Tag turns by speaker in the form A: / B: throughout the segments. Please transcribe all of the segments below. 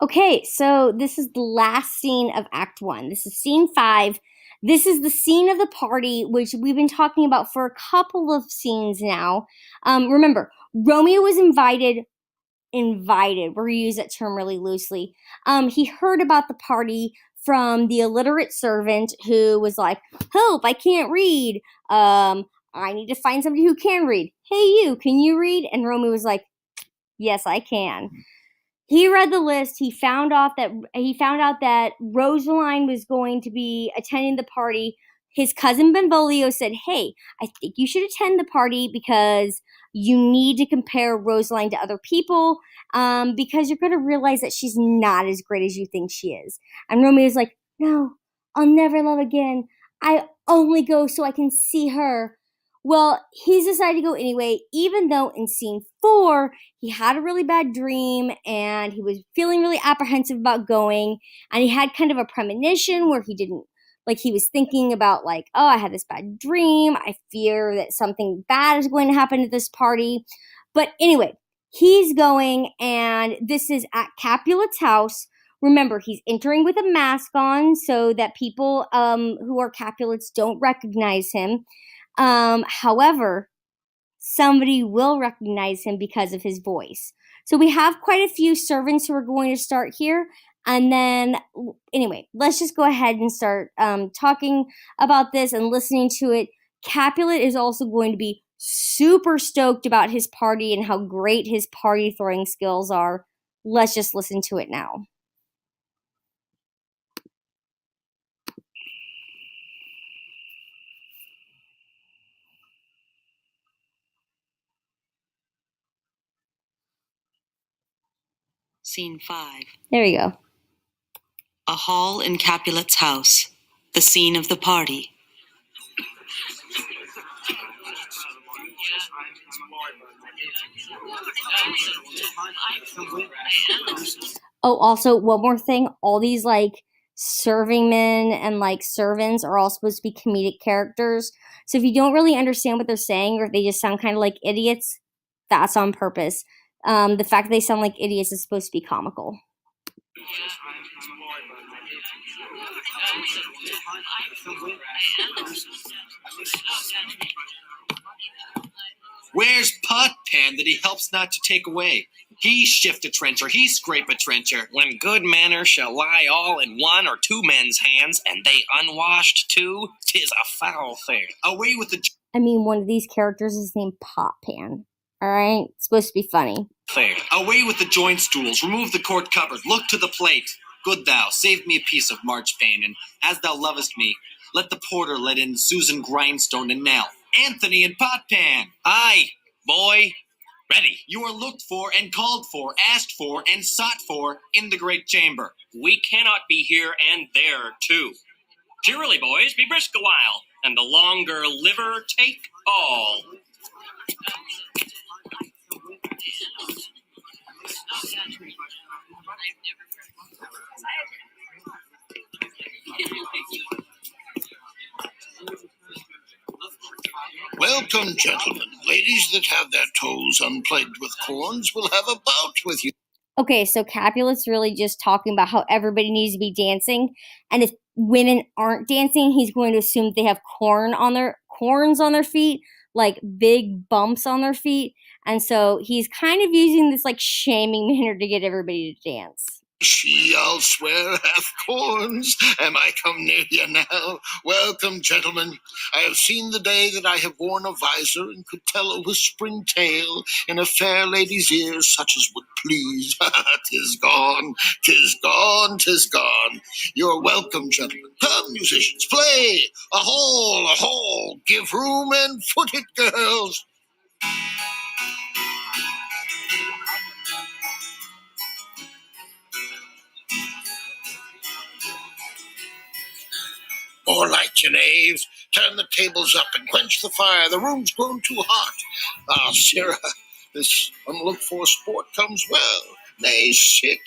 A: Okay, so this is the last scene of Act One. This is scene five. This is the scene of the party, which we've been talking about for a couple of scenes now. Remember, Romeo was invited. We're gonna use that term really loosely. He heard about the party from the illiterate servant who was like, "Help! I can't read. I need to find somebody who can read. Hey, you, can you read?" And Romeo was like, "Yes, I can." He read the list. He found out that Rosaline was going to be attending the party. His cousin Benvolio said, "Hey, I think you should attend the party because you need to compare Rosaline to other people because you're going to realize that she's not as great as you think she is." And Romeo's like, "No, I'll never love again. I only go so I can see her." Well, he's decided to go anyway, even though in scene four, he had a really bad dream and he was feeling really apprehensive about going. And he had kind of a premonition where he didn't, like, he was thinking about, like, "Oh, I had this bad dream. I fear that something bad is going to happen at this party." But anyway, he's going, and this is at Capulet's house. Remember, he's entering with a mask on so that people who are Capulets don't recognize him. However, somebody will recognize him because of his voice. So we have quite a few servants who are going to start here. And then, anyway, let's just go ahead and start talking about this and listening to it. Capulet is also going to be super stoked about his party and how great his party throwing skills are. Let's just listen to it now.
B: Scene 5.
A: There we go.
B: A hall in Capulet's house. The scene of the party.
A: Oh, also, one more thing. All these, like, serving men and, like, servants are all supposed to be comedic characters. So if you don't really understand what they're saying or if they just sound kind of like idiots, that's on purpose. The fact that they sound like idiots is supposed to be comical.
C: Where's Pot Pan that he helps not to take away? He shift a trencher, he scrape a trencher.
D: When good manner shall lie all in one or two men's hands, and they unwashed too, 'tis a foul thing.
C: Away with the
A: I mean, one of these characters is named Pot Pan. All right? It's supposed to be funny.
D: Thing.
C: Away with the joint stools, remove the court cupboard, look to the plate. Good thou, save me a piece of marchpane, and as thou lovest me, let the porter let in Susan Grindstone and Nell, Anthony and Pot Pan.
D: Aye, boy, ready.
C: You are looked for and called for, asked for and sought for in the great chamber.
D: We cannot be here and there too. Cheerily, boys, be brisk a while, and the longer liver take all.
E: Welcome, gentlemen. Ladies that have their toes unplagued with corns will have a bout with you.
A: Okay, so Capulet's really just talking about how everybody needs to be dancing, and if women aren't dancing, he's going to assume they have corns on their feet, like big bumps on their feet, and so he's kind of using this like shaming manner to get everybody to dance.
E: She, I'll swear, hath corns. Am I come near you now? Welcome, gentlemen. I have seen the day that I have worn a visor and could tell a whispering tale in a fair lady's ears, such as would please. 'Tis gone, 'tis gone, 'tis gone. You're welcome, gentlemen. Come, musicians, play. A hall, give room and foot it, girls. More light, you knaves. Turn the tables up and quench the fire. The room's grown too hot. Ah, sirrah, this unlooked-for sport comes well. Nay, sit,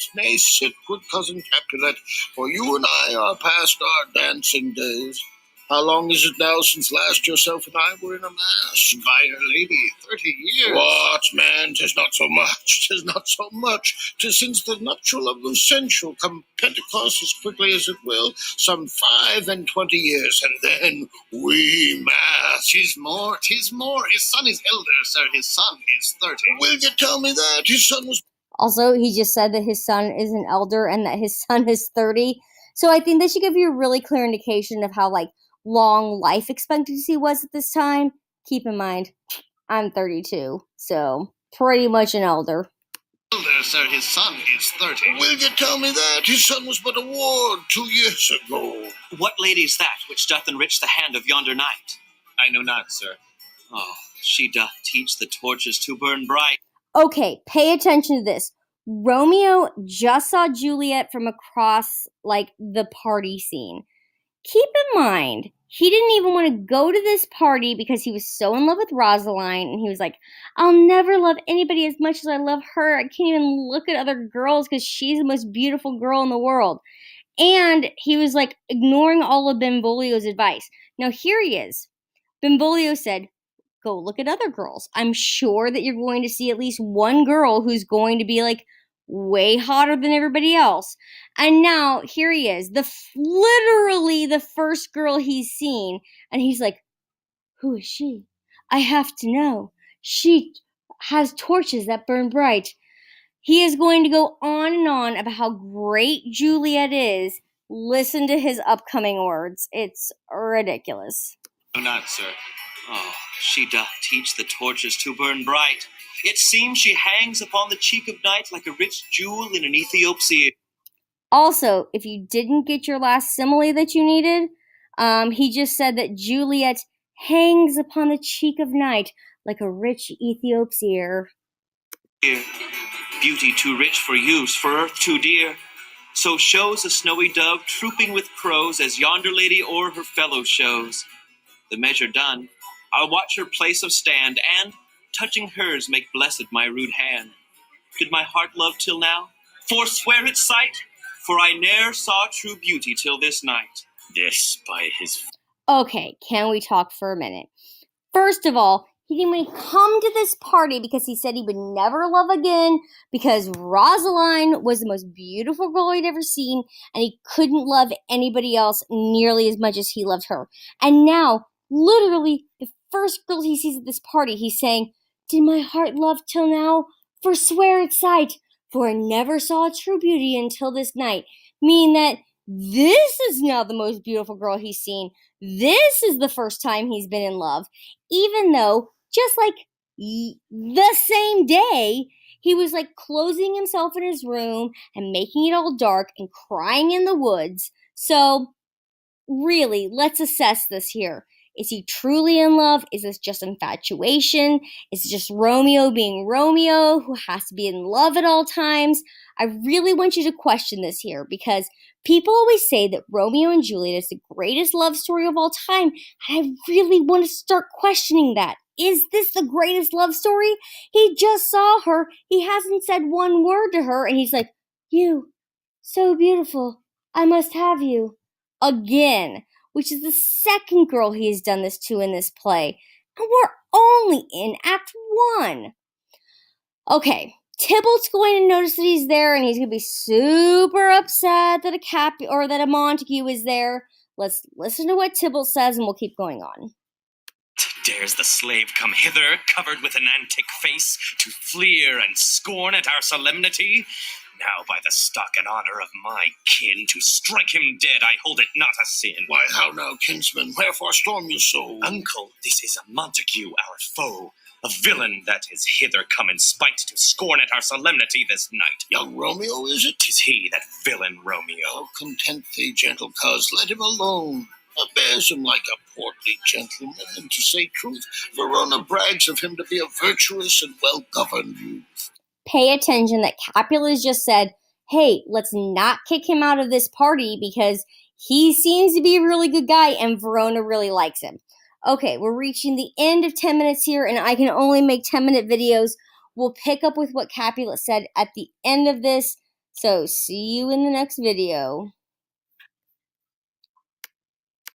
E: good cousin Capulet, for you and I are past our dancing days. How long is it now since last yourself and I were in a mass?
C: By'r Lady, 30 years.
E: What, man? 'Tis not so much. 'Tis not so much. 'Tis since the nuptial of Lucentio, come Pentecost as quickly as it will, some 25 years, and then we mass.
C: 'Tis more. His son is elder, sir. His son is 30.
E: Will you tell me that? His son was
A: Also, he just said that his son is an elder and that his son is 30. So I think that should give you a really clear indication of how long life expectancy was at this time. Keep in mind, I'm 32, so pretty much an elder.
C: Elder, sir. His son is 30.
E: Will you tell me that? His son was but a ward 2 years ago.
F: What lady's that which doth enrich the hand of yonder knight?
C: I know not, sir.
F: Oh, she doth teach the torches to burn bright.
A: Okay, pay attention to this. Romeo just saw Juliet from across the party scene. Keep in mind, he didn't even want to go to this party because he was so in love with Rosaline, and he was like, I'll never love anybody as much as I love her. I can't even look at other girls because she's the most beautiful girl in the world. And he was ignoring all of Benvolio's advice. Now here he is. Benvolio said, go look at other girls. I'm sure that you're going to see at least one girl who's going to be way hotter than everybody else. And now here he is, literally the first girl he's seen, and he's like, who is she? I have to know. She has torches that burn bright. He is going to go on and on about how great Juliet is. Listen to his upcoming words. It's ridiculous.
C: No, not, sir.
F: Oh, she doth teach the torches to burn bright. It seems she hangs upon the cheek of night like a rich jewel in an Ethiop's ear.
A: Also, if you didn't get your last simile that you needed, he just said that Juliet hangs upon the cheek of night like a rich Ethiop's ear.
F: Beauty too rich for use, for earth too dear. So shows a snowy dove trooping with crows as yonder lady o'er her fellow shows. The measure done, I'll watch her place of stand, and, touching hers, make blessed my rude hand. Did my heart love till now? Forswear its sight? For I ne'er saw true beauty till this night.
C: This by his...
A: Okay, can we talk for a minute? First of all, he didn't even come to this party because he said he would never love again because Rosaline was the most beautiful girl he'd ever seen, and he couldn't love anybody else nearly as much as he loved her. And now, literally, the first girl he sees at this party, he's saying, did my heart love till now? Forswear its sight, for I never saw true beauty until this night. Meaning that this is now the most beautiful girl he's seen. This is the first time he's been in love. Even though, just the same day, he was closing himself in his room and making it all dark and crying in the woods. So, really, let's assess this here. Is he truly in love? Is this just infatuation? Is it just Romeo being Romeo, who has to be in love at all times? I really want you to question this here, because people always say that Romeo and Juliet is the greatest love story of all time, and I really want to start questioning that. Is this the greatest love story? He just saw her, he hasn't said one word to her, and he's like, you, so beautiful, I must have you. Again. Which is the second girl he has done this to in this play. And we're only in Act 1. Okay, Tybalt's going to notice that he's there, and he's going to be super upset that a Montague is there. Let's listen to what Tybalt says, and we'll keep going on.
D: Dares the slave come hither, covered with an antic face, to fleer and scorn at our solemnity? Now, by the stock and honor of my kin, to strike him dead I hold it not a sin.
E: Why, how now, kinsman? Wherefore storm you so?
D: Uncle, this is a Montague, our foe, a villain that is hither come in spite to scorn at our solemnity this night.
E: Young Romeo, is it?
D: 'Tis he, that villain Romeo.
E: Oh, content thee, gentle coz, let him alone. Bears him like a portly gentleman, and to say truth, Verona brags of him to be a virtuous and well-governed youth.
A: Pay attention that Capulet just said, hey, let's not kick him out of this party because he seems to be a really good guy and Verona really likes him. Okay, we're reaching the end of 10 minutes here, and I can only make 10-minute videos. We'll pick up with what Capulet said at the end of this, so see you in the next video.